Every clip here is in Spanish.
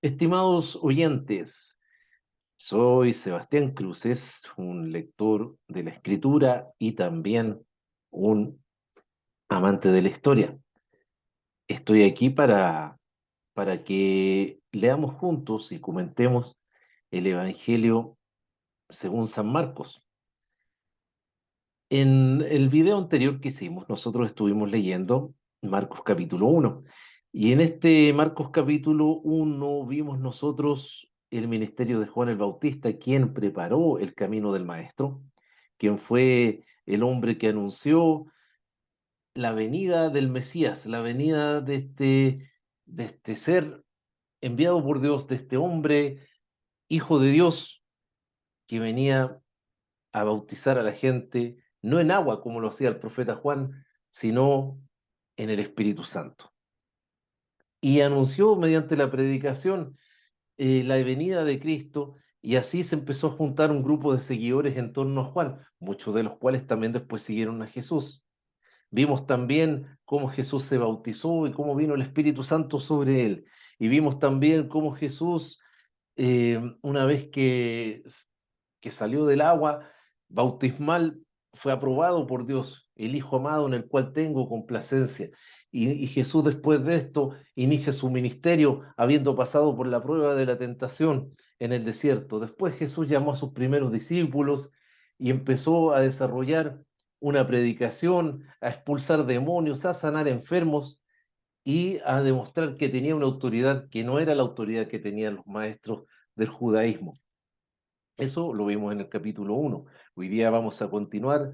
Estimados oyentes, soy Sebastián Cruces, un lector de la escritura y también un amante de la historia. Estoy aquí para que leamos juntos y comentemos el Evangelio según San Marcos. En el video anterior que hicimos, nosotros estuvimos leyendo Marcos capítulo 1. Y en este Marcos capítulo 1 vimos nosotros el ministerio de Juan el Bautista, quien preparó el camino del Maestro, quien fue el hombre que anunció la venida del Mesías, la venida de este ser enviado por Dios, de este hombre, hijo de Dios, que venía a bautizar a la gente, no en agua como lo hacía el profeta Juan, sino en el Espíritu Santo. Y anunció mediante la predicación la venida de Cristo, y así se empezó a juntar un grupo de seguidores en torno a Juan, muchos de los cuales también después siguieron a Jesús. Vimos también cómo Jesús se bautizó y cómo vino el Espíritu Santo sobre él. Y vimos también cómo Jesús, una vez que salió del agua bautismal, fue aprobado por Dios, el Hijo amado en el cual tengo complacencia. Y Jesús después de esto inicia su ministerio habiendo pasado por la prueba de la tentación en el desierto. Después Jesús llamó a sus primeros discípulos y empezó a desarrollar una predicación, a expulsar demonios, a sanar enfermos y a demostrar que tenía una autoridad que no era la autoridad que tenían los maestros del judaísmo. Eso lo vimos en el capítulo 1. Hoy día vamos a continuar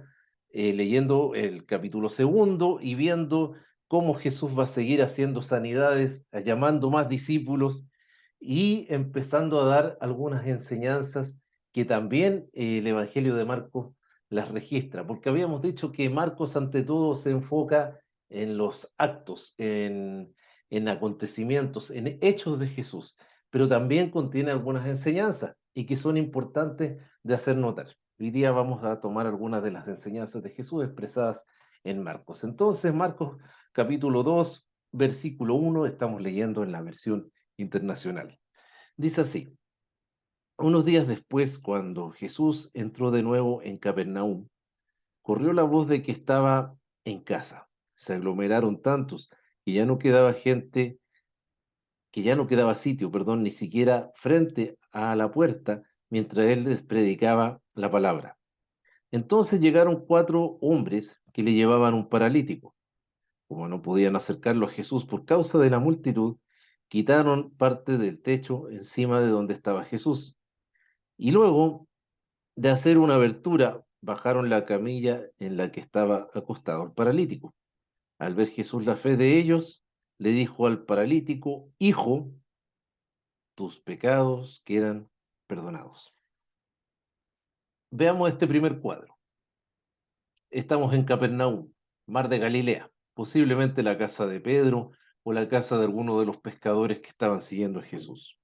leyendo el capítulo segundo y viendo cómo Jesús va a seguir haciendo sanidades, llamando más discípulos y empezando a dar algunas enseñanzas que también el Evangelio de Marcos las registra, porque habíamos dicho que Marcos ante todo se enfoca en los actos, en acontecimientos, en hechos de Jesús, pero también contiene algunas enseñanzas y que son importantes de hacer notar. Hoy día vamos a tomar algunas de las enseñanzas de Jesús expresadas en Marcos. Entonces, Marcos capítulo 2, versículo 1, estamos leyendo en la versión internacional. Dice así: unos días después, cuando Jesús entró de nuevo en Capernaum, corrió la voz de que estaba en casa. Se aglomeraron tantos que ya no quedaba gente, que ya no quedaba sitio, perdón, ni siquiera frente a la puerta mientras él les predicaba la palabra. Entonces llegaron 4 hombres que le llevaban un paralítico. Como no podían acercarlo a Jesús por causa de la multitud, quitaron parte del techo encima de donde estaba Jesús. Y luego de hacer una abertura, bajaron la camilla en la que estaba acostado el paralítico. Al ver Jesús la fe de ellos, le dijo al paralítico: hijo, tus pecados quedan perdonados. Veamos este primer cuadro. Estamos en Capernaum, mar de Galilea, posiblemente la casa de Pedro o la casa de alguno de los pescadores que estaban siguiendo a Jesús.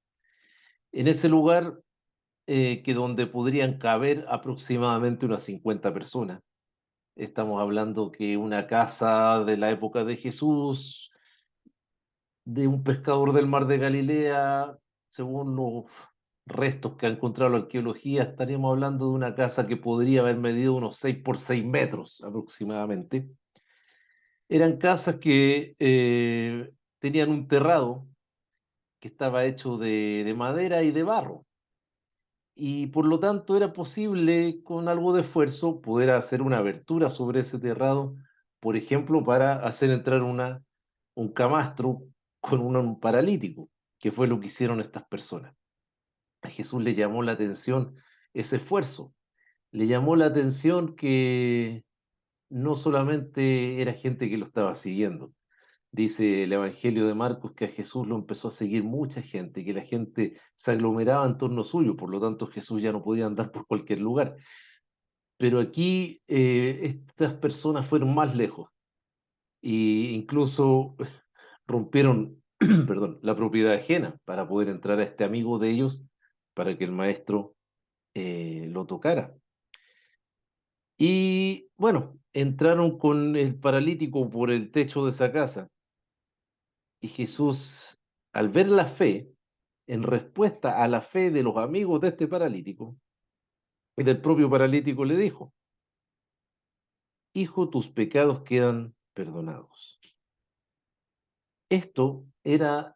En ese lugar, que donde podrían caber aproximadamente unas 50 personas. Estamos hablando que una casa de la época de Jesús, de un pescador del mar de Galilea, según los restos que ha encontrado la arqueología, estaríamos hablando de una casa que podría haber medido unos 6 por 6 metros aproximadamente. Eran casas que tenían un terrado que estaba hecho de madera y de barro, y por lo tanto era posible con algo de esfuerzo poder hacer una abertura sobre ese terrado, por ejemplo, para hacer entrar un camastro con un paralítico, que fue lo que hicieron estas personas. A Jesús le llamó la atención ese esfuerzo, le llamó la atención que no solamente era gente que lo estaba siguiendo. Dice el Evangelio de Marcos que a Jesús lo empezó a seguir mucha gente, que la gente se aglomeraba en torno suyo, por lo tanto Jesús ya no podía andar por cualquier lugar. Pero aquí estas personas fueron más lejos e incluso rompieron, perdón, la propiedad ajena para poder entrar a este amigo de ellos, para que el maestro lo tocara. Y bueno, entraron con el paralítico por el techo de esa casa, y Jesús, al ver la fe, en respuesta a la fe de los amigos de este paralítico, y del propio paralítico le dijo: hijo, tus pecados quedan perdonados. Esto era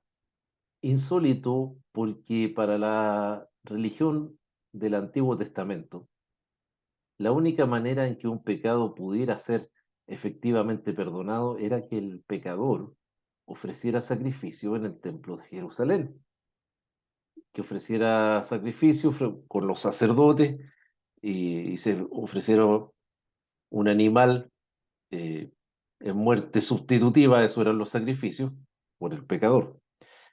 insólito porque para la religión del Antiguo Testamento, la única manera en que un pecado pudiera ser efectivamente perdonado era que el pecador ofreciera sacrificio en el templo de Jerusalén, que ofreciera sacrificio con los sacerdotes y se ofreciera un animal eh, en muerte sustitutiva, eso eran los sacrificios por el pecador.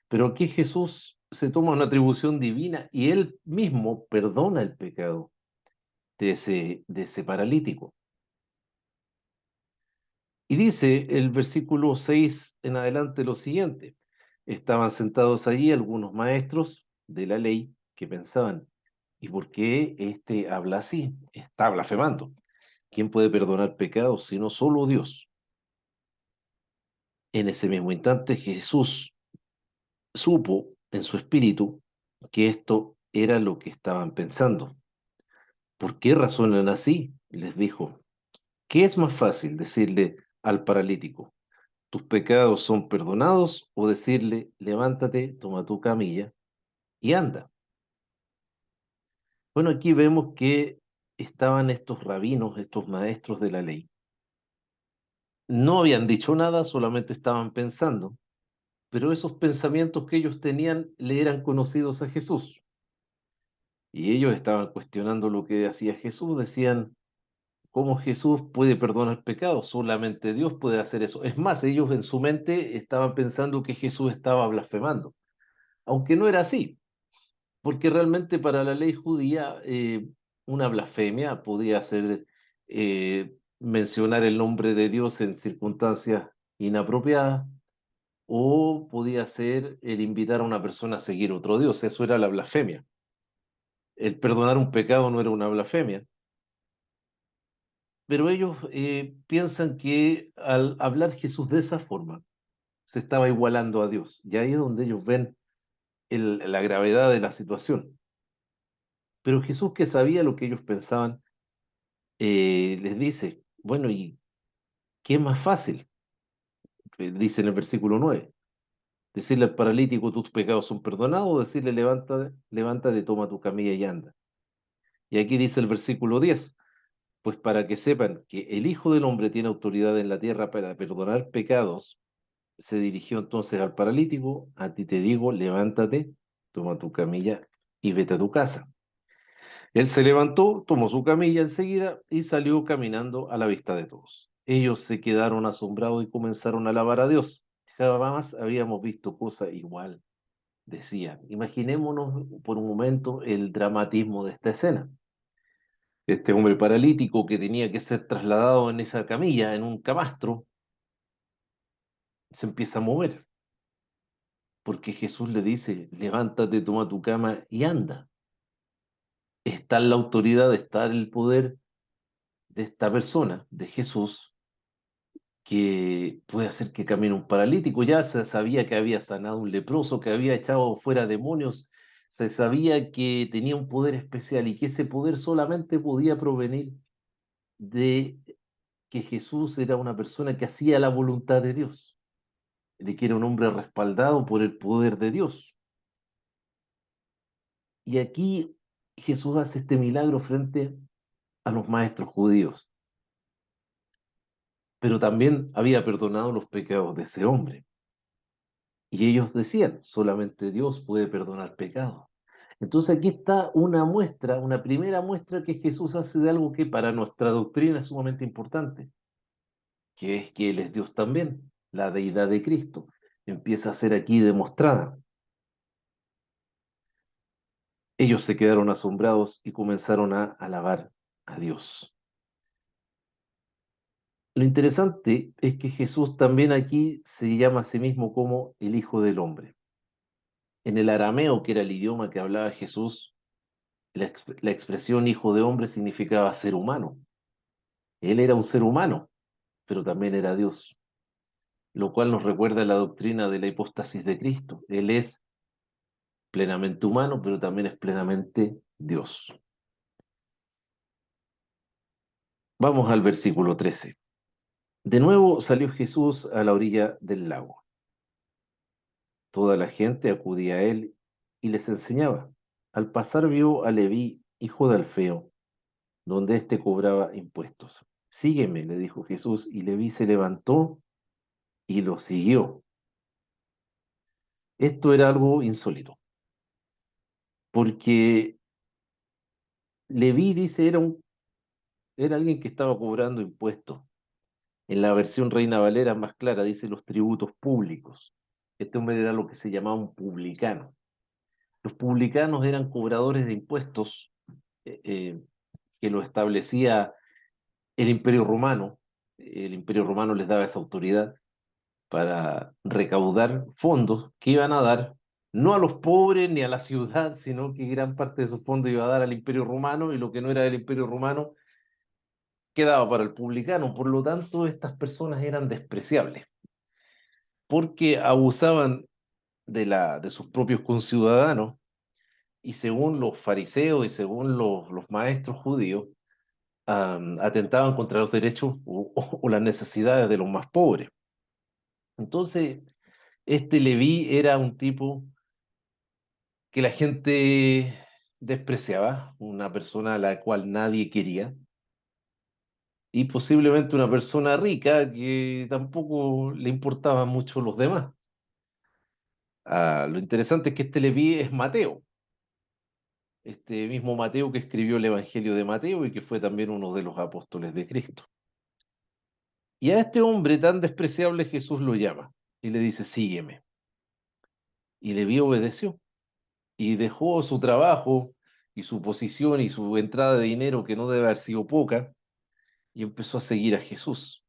Pero aquí Jesús se toma una atribución divina y él mismo perdona el pecado de ese paralítico. Y dice el versículo 6 en adelante lo siguiente: estaban sentados allí algunos maestros de la ley que pensaban: ¿y por qué este habla así? Está blasfemando. ¿Quién puede perdonar pecados sino solo Dios? En ese mismo instante Jesús supo en su espíritu que esto era lo que estaban pensando. ¿Por qué razonan así? Les dijo. ¿Qué es más fácil decirle al paralítico: tus pecados son perdonados, o decirle: levántate, toma tu camilla y anda? Bueno, aquí vemos que estaban estos rabinos, estos maestros de la ley. No habían dicho nada, solamente estaban pensando, pero esos pensamientos que ellos tenían le eran conocidos a Jesús. Y ellos estaban cuestionando lo que hacía Jesús, decían: ¿cómo Jesús puede perdonar pecados? Solamente Dios puede hacer eso. Es más, ellos en su mente estaban pensando que Jesús estaba blasfemando, aunque no era así, porque realmente para la ley judía una blasfemia podía ser mencionar el nombre de Dios en circunstancias inapropiadas, o podía ser el invitar a una persona a seguir otro Dios. Eso era la blasfemia. El perdonar un pecado no era una blasfemia. Pero ellos piensan que al hablar Jesús de esa forma, se estaba igualando a Dios. Y ahí es donde ellos ven la gravedad de la situación. Pero Jesús, que sabía lo que ellos pensaban, les dice: bueno, ¿y qué es más fácil? Dice en el versículo 9: decirle al paralítico, tus pecados son perdonados, o decirle: levántate, levántate, toma tu camilla y anda. Y aquí dice el versículo 10: pues para que sepan que el Hijo del Hombre tiene autoridad en la tierra para perdonar pecados, se dirigió entonces al paralítico: a ti te digo, levántate, toma tu camilla y vete a tu casa. Él se levantó, tomó su camilla enseguida y salió caminando a la vista de todos. Ellos se quedaron asombrados y comenzaron a alabar a Dios. Jamás habíamos visto cosa igual, decían. Imaginémonos por un momento el dramatismo de esta escena. Este hombre paralítico que tenía que ser trasladado en esa camilla, en un camastro, se empieza a mover, porque Jesús le dice: levántate, toma tu cama y anda. Está la autoridad, está el poder de esta persona, de Jesús, que puede hacer que camine un paralítico. Ya se sabía que había sanado un leproso, que había echado fuera demonios, se sabía que tenía un poder especial y que ese poder solamente podía provenir de que Jesús era una persona que hacía la voluntad de Dios, de que era un hombre respaldado por el poder de Dios. Y aquí Jesús hace este milagro frente a los maestros judíos, pero también había perdonado los pecados de ese hombre. Y ellos decían: solamente Dios puede perdonar pecados. Entonces aquí está una muestra, una primera muestra que Jesús hace de algo que para nuestra doctrina es sumamente importante, que es que Él es Dios también. La deidad de Cristo empieza a ser aquí demostrada. Ellos se quedaron asombrados y comenzaron a alabar a Dios. Lo interesante es que Jesús también aquí se llama a sí mismo como el Hijo del Hombre. En el arameo, que era el idioma que hablaba Jesús, la expresión hijo de hombre significaba ser humano. Él era un ser humano, pero también era Dios, lo cual nos recuerda la doctrina de la hipóstasis de Cristo. Él es plenamente humano, pero también es plenamente Dios. Vamos al versículo 13. De nuevo salió Jesús a la orilla del lago. Toda la gente acudía a él y les enseñaba. Al pasar vio a Leví, hijo de Alfeo, donde éste cobraba impuestos. Sígueme, le dijo Jesús, y Leví se levantó y lo siguió. Esto era algo insólito, porque Leví dice era alguien que estaba cobrando impuestos. En la versión Reina Valera más clara dice los tributos públicos. Este hombre era lo que se llamaba un publicano. Los publicanos eran cobradores de impuestos eh, eh, que lo establecía el Imperio Romano. El Imperio Romano les daba esa autoridad para recaudar fondos que iban a dar no a los pobres ni a la ciudad, sino que gran parte de esos fondos iba a dar al Imperio Romano y lo que no era del Imperio Romano quedaba para el publicano. Por lo tanto, estas personas eran despreciables porque abusaban de sus propios conciudadanos y según los fariseos y según los maestros judíos, atentaban contra los derechos o las necesidades de los más pobres. Entonces, este Leví era un tipo que la gente despreciaba, una persona a la cual nadie quería, y posiblemente una persona rica que tampoco le importaban mucho los demás. Lo interesante es que este Leví es Mateo, este mismo Mateo que escribió el Evangelio de Mateo y que fue también uno de los apóstoles de Cristo. Y a este hombre tan despreciable Jesús lo llama y le dice, sígueme. Y Leví obedeció y dejó su trabajo y su posición y su entrada de dinero, que no debe haber sido poca, y empezó a seguir a Jesús.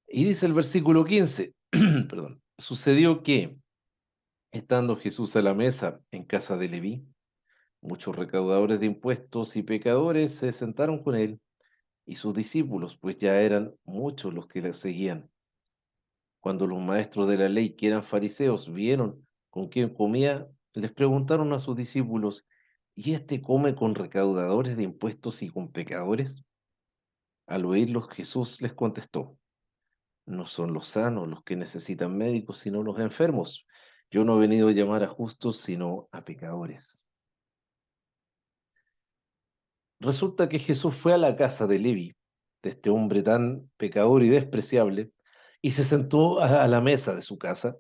Y dice el versículo 15, perdón, sucedió que, estando Jesús a la mesa en casa de Leví, muchos recaudadores de impuestos y pecadores se sentaron con él y sus discípulos, pues ya eran muchos los que le seguían. Cuando los maestros de la ley, que eran fariseos, vieron con quién comía, les preguntaron a sus discípulos, ¿y este come con recaudadores de impuestos y con pecadores? Al oírlos, Jesús les contestó, no son los sanos los que necesitan médicos, sino los enfermos. Yo no he venido a llamar a justos, sino a pecadores. Resulta que Jesús fue a la casa de Levi, de este hombre tan pecador y despreciable, y se sentó a la mesa de su casa,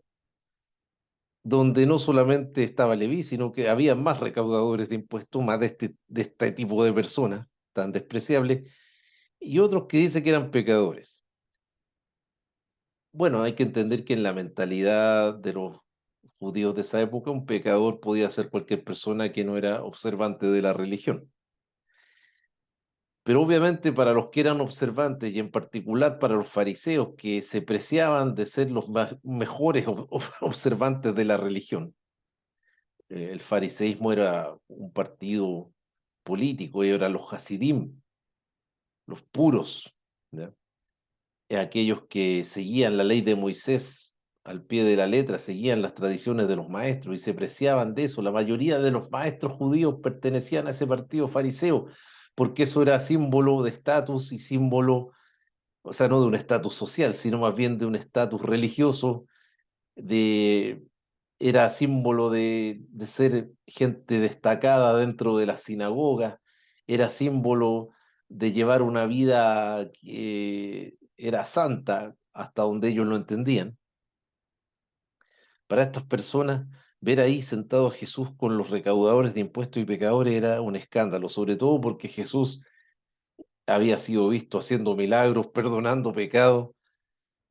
donde no solamente estaba Leví, sino que había más recaudadores de impuestos, más de este tipo de personas tan despreciables, y otros que dice que eran pecadores. Bueno, hay que entender que en la mentalidad de los judíos de esa época, un pecador podía ser cualquier persona que no era observante de la religión. Pero obviamente para los que eran observantes y en particular para los fariseos que se preciaban de ser los mejores observantes de la religión, el fariseísmo era un partido político, y eran los hasidim, los puros, ¿ya? Aquellos que seguían la ley de Moisés al pie de la letra, seguían las tradiciones de los maestros y se preciaban de eso. La mayoría de los maestros judíos pertenecían a ese partido fariseo, porque eso era símbolo de estatus y símbolo, o sea, no de un estatus social, sino más bien de un estatus religioso, de, era símbolo de ser gente destacada dentro de la sinagoga, era símbolo de llevar una vida que era santa hasta donde ellos lo entendían. Para estas personas, ver ahí sentado a Jesús con los recaudadores de impuestos y pecadores era un escándalo, sobre todo porque Jesús había sido visto haciendo milagros, perdonando pecados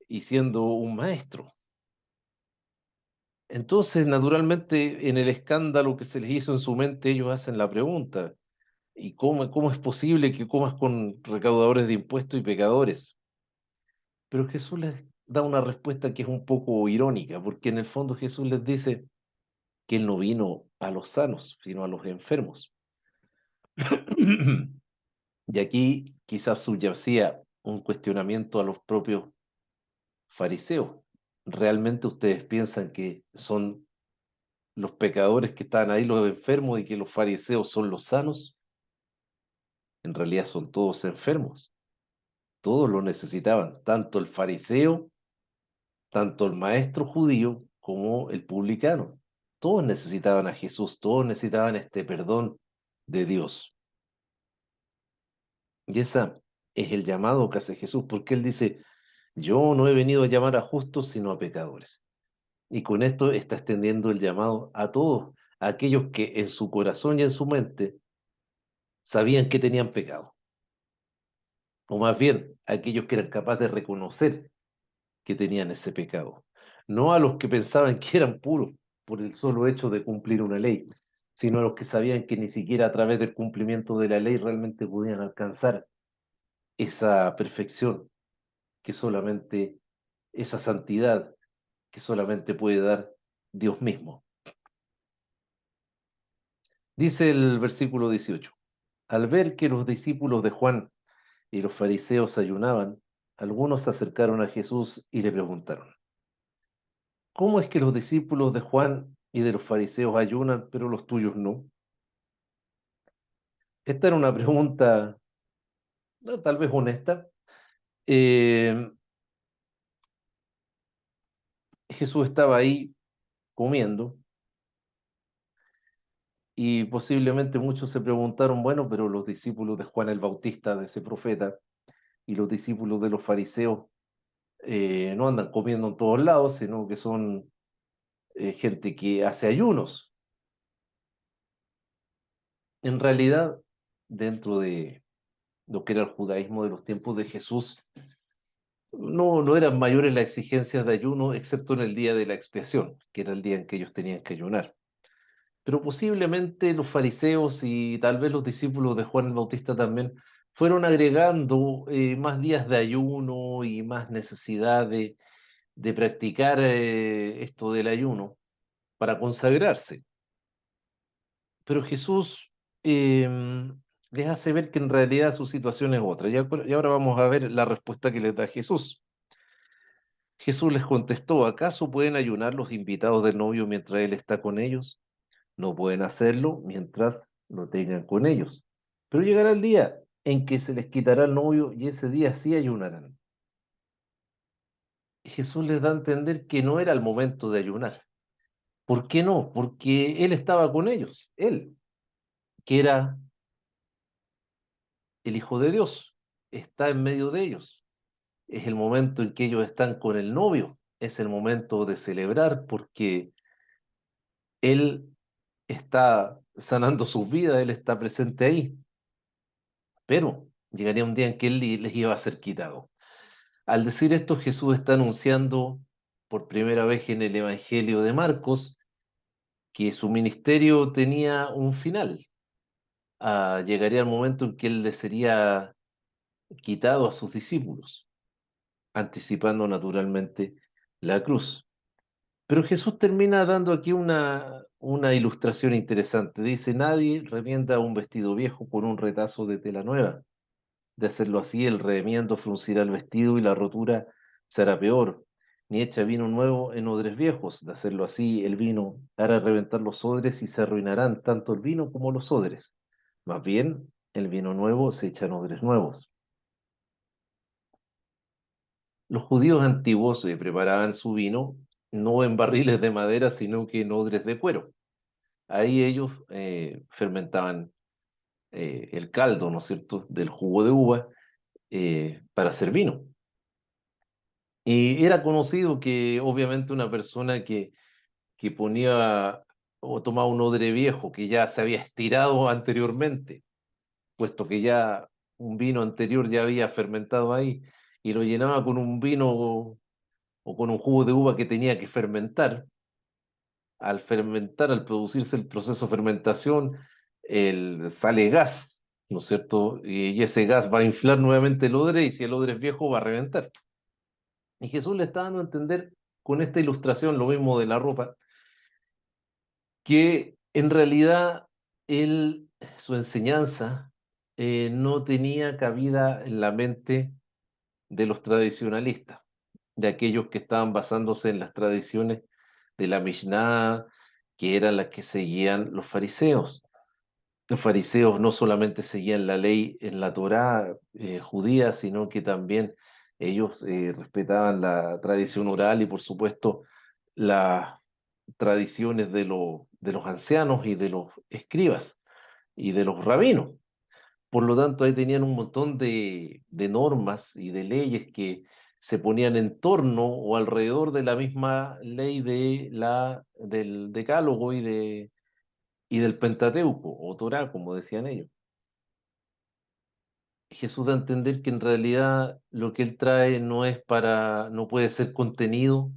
y siendo un maestro. Entonces, naturalmente, en el escándalo que se les hizo en su mente, ellos hacen la pregunta, ¿y cómo es posible que comas con recaudadores de impuestos y pecadores? Pero Jesús les da una respuesta que es un poco irónica, porque en el fondo Jesús les dice que Él no vino a los sanos, sino a los enfermos. Y aquí quizás subyacía un cuestionamiento a los propios fariseos. ¿Realmente ustedes piensan que son los pecadores que estaban ahí, los enfermos, y que los fariseos son los sanos? En realidad son todos enfermos, todos lo necesitaban, tanto el fariseo, tanto el maestro judío como el publicano. Todos necesitaban a Jesús, todos necesitaban este perdón de Dios. Y ese es el llamado que hace Jesús, porque Él dice, yo no he venido a llamar a justos, sino a pecadores. Y con esto está extendiendo el llamado a todos, a aquellos que en su corazón y en su mente sabían que tenían pecado, o más bien a aquellos que eran capaces de reconocer que tenían ese pecado, no a los que pensaban que eran puros por el solo hecho de cumplir una ley, sino a los que sabían que ni siquiera a través del cumplimiento de la ley realmente podían alcanzar esa perfección, que solamente, esa santidad que solamente puede dar Dios mismo. Dice el versículo 18, al ver que los discípulos de Juan y los fariseos ayunaban, algunos se acercaron a Jesús y le preguntaron, ¿cómo es que los discípulos de Juan y de los fariseos ayunan, pero los tuyos no? Esta era una pregunta, no, tal vez honesta. Eh, Jesús estaba ahí comiendo y posiblemente muchos se preguntaron, bueno, pero los discípulos de Juan el Bautista, de ese profeta, y los discípulos de los fariseos no andan comiendo en todos lados, sino que son gente que hace ayunos. En realidad, dentro de lo que era el judaísmo de los tiempos de Jesús, no eran mayores las exigencias de ayuno, excepto en el día de la expiación, que era el día en que ellos tenían que ayunar. Pero posiblemente los fariseos y tal vez los discípulos de Juan el Bautista también fueron agregando más días de ayuno y más necesidad de practicar esto del ayuno para consagrarse. Pero Jesús les hace ver que en realidad su situación es otra. Y ahora vamos a ver la respuesta que les da Jesús. Jesús les contestó, ¿acaso pueden ayunar los invitados del novio mientras él está con ellos? No pueden hacerlo mientras lo tengan con ellos. Pero llegará el día en que se les quitará el novio y ese día sí ayunarán. Jesús les da a entender que no era el momento de ayunar. ¿Por qué no? Porque Él estaba con ellos, Él, que era el Hijo de Dios, está en medio de ellos. Es el momento en que ellos están con el novio, es el momento de celebrar porque Él está sanando sus vidas, Él está presente ahí. Pero llegaría un día en que Él les iba a ser quitado. Al decir esto, Jesús está anunciando por primera vez en el Evangelio de Marcos que su ministerio tenía un final. Llegaría el momento en que Él les sería quitado a sus discípulos, anticipando naturalmente la cruz. Pero Jesús termina dando aquí una ilustración interesante. Dice, nadie remienda un vestido viejo con un retazo de tela nueva. De hacerlo así, el remiendo fruncirá el vestido y la rotura será peor. Ni echa vino nuevo en odres viejos. De hacerlo así, el vino hará reventar los odres y se arruinarán tanto el vino como los odres. Más bien, el vino nuevo se echa en odres nuevos. Los judíos antiguos preparaban su vino no en barriles de madera, sino que en odres de cuero. Ahí ellos fermentaban el caldo, ¿no es cierto?, del jugo de uva para hacer vino. Y era conocido que obviamente una persona que ponía o tomaba un odre viejo que ya se había estirado anteriormente, puesto que ya un vino anterior ya había fermentado ahí, y lo llenaba con un vino o con un jugo de uva que tenía que fermentar. Al fermentar, al producirse el proceso de fermentación, sale gas, ¿no es cierto? Y ese gas va a inflar nuevamente el odre y si el odre es viejo va a reventar. Y Jesús le está dando a entender con esta ilustración, lo mismo de la ropa, que en realidad él, su enseñanza no tenía cabida en la mente de los tradicionalistas, de aquellos que estaban basándose en las tradiciones de la Mishnah que eran las que seguían los fariseos. Los fariseos no solamente seguían la ley en la Torá judía, sino que también ellos respetaban la tradición oral y, por supuesto, las tradiciones de los ancianos y de los escribas y de los rabinos. Por lo tanto, ahí tenían un montón de normas y de leyes que se ponían en torno o alrededor de la misma ley del Decálogo y del Pentateuco, o Torá, como decían ellos. Jesús da a entender que en realidad lo que él trae no puede ser contenido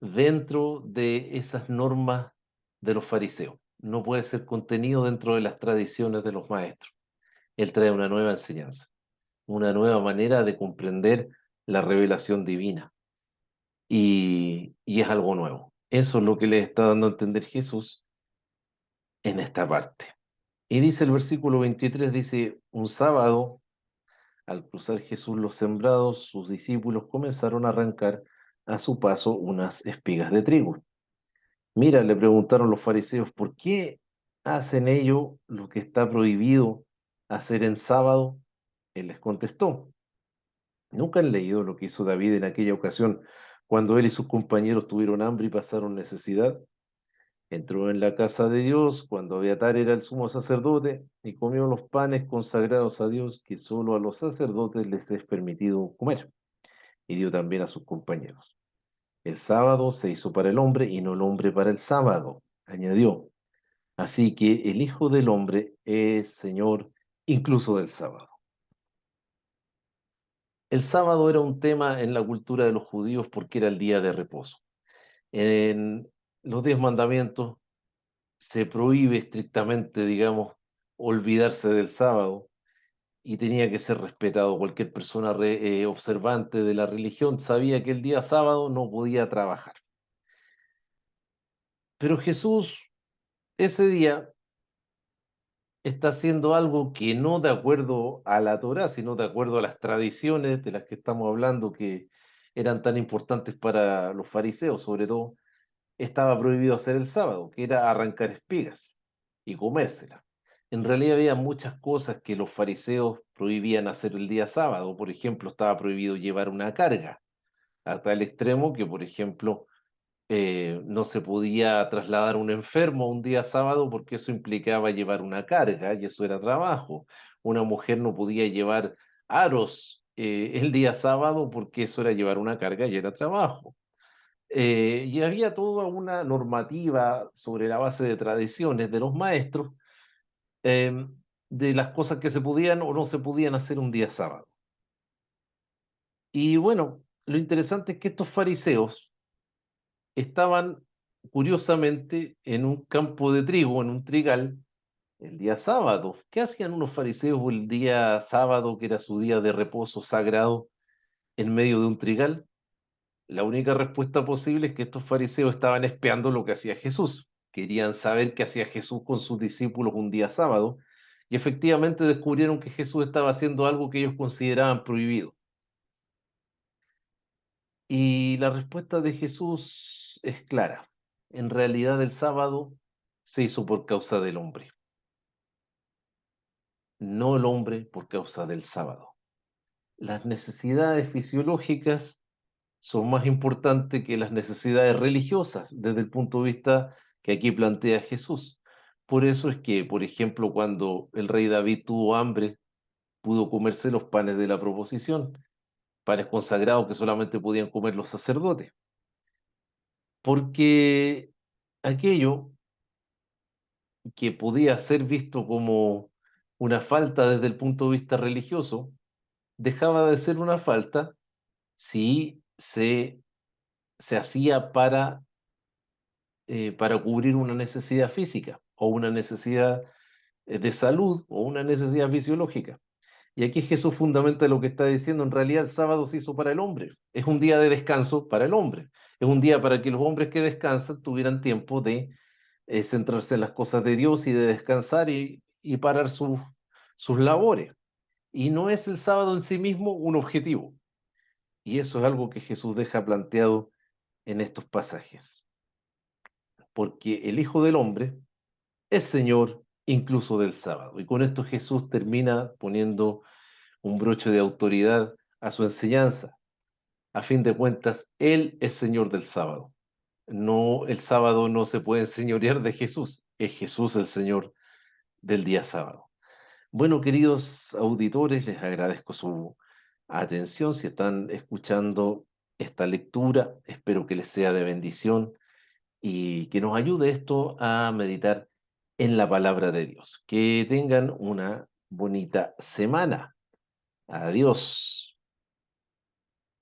dentro de esas normas de los fariseos, no puede ser contenido dentro de las tradiciones de los maestros. Él trae una nueva enseñanza, una nueva manera de comprender la revelación divina y es algo nuevo. Eso es lo que le está dando a entender Jesús en esta parte. Y dice el versículo 23, dice, un sábado, al cruzar Jesús los sembrados, sus discípulos comenzaron a arrancar a su paso unas espigas de trigo. Mira, le preguntaron los fariseos, ¿por qué hacen ello lo que está prohibido hacer en sábado? Él les contestó, ¿nunca han leído lo que hizo David en aquella ocasión cuando él y sus compañeros tuvieron hambre y pasaron necesidad? Entró en la casa de Dios cuando Abiatar era el sumo sacerdote y comió los panes consagrados a Dios que solo a los sacerdotes les es permitido comer, y dio también a sus compañeros. El sábado se hizo para el hombre y no el hombre para el sábado, añadió. Así que el Hijo del Hombre es Señor incluso del sábado. El sábado era un tema en la cultura de los judíos porque era el día de reposo. En los 10 mandamientos se prohíbe estrictamente, digamos, olvidarse del sábado y tenía que ser respetado. Cualquier persona observante de la religión sabía que el día sábado no podía trabajar. Pero Jesús ese día está haciendo algo que no de acuerdo a la Torá, sino de acuerdo a las tradiciones de las que estamos hablando, que eran tan importantes para los fariseos, sobre todo, estaba prohibido hacer el sábado, que era arrancar espigas y comérselas. En realidad había muchas cosas que los fariseos prohibían hacer el día sábado. Por ejemplo, estaba prohibido llevar una carga, a tal extremo que, por ejemplo, no se podía trasladar un enfermo un día sábado porque eso implicaba llevar una carga y eso era trabajo. Una mujer no podía llevar aros el día sábado porque eso era llevar una carga y era trabajo. Y había toda una normativa sobre la base de tradiciones de los maestros, eh, de las cosas que se podían o no se podían hacer un día sábado. Y bueno, lo interesante es que estos fariseos estaban curiosamente en un campo de trigo, en un trigal, el día sábado. ¿Qué hacían unos fariseos el día sábado, que era su día de reposo sagrado, en medio de un trigal? La única respuesta posible es que estos fariseos estaban espiando lo que hacía Jesús. Querían saber qué hacía Jesús con sus discípulos un día sábado, y efectivamente descubrieron que Jesús estaba haciendo algo que ellos consideraban prohibido. Y la respuesta de Jesús es clara. En realidad el sábado se hizo por causa del hombre, no el hombre por causa del sábado. Las necesidades fisiológicas son más importantes que las necesidades religiosas desde el punto de vista que aquí plantea Jesús. Por eso es que, por ejemplo, cuando el rey David tuvo hambre, pudo comerse los panes de la proposición, panes consagrados que solamente podían comer los sacerdotes, porque aquello que podía ser visto como una falta desde el punto de vista religioso, dejaba de ser una falta si se hacía para cubrir una necesidad física o una necesidad de salud o una necesidad fisiológica. Y aquí Jesús fundamenta lo que está diciendo. En realidad el sábado se hizo para el hombre. Es un día de descanso para el hombre. Es un día para que los hombres que descansan tuvieran tiempo de centrarse en las cosas de Dios y de descansar y parar sus labores. Y no es el sábado en sí mismo un objetivo. Y eso es algo que Jesús deja planteado en estos pasajes. porque el Hijo del Hombre es Señor incluso del sábado. Y con esto Jesús termina poniendo un broche de autoridad a su enseñanza. A fin de cuentas, Él es Señor del sábado. No, el sábado no se puede enseñorear de Jesús. Es Jesús el Señor del día sábado. Bueno, queridos auditores, les agradezco su atención. Si están escuchando esta lectura, espero que les sea de bendición y que nos ayude esto a meditar en la palabra de Dios. Que tengan una bonita semana. Adiós.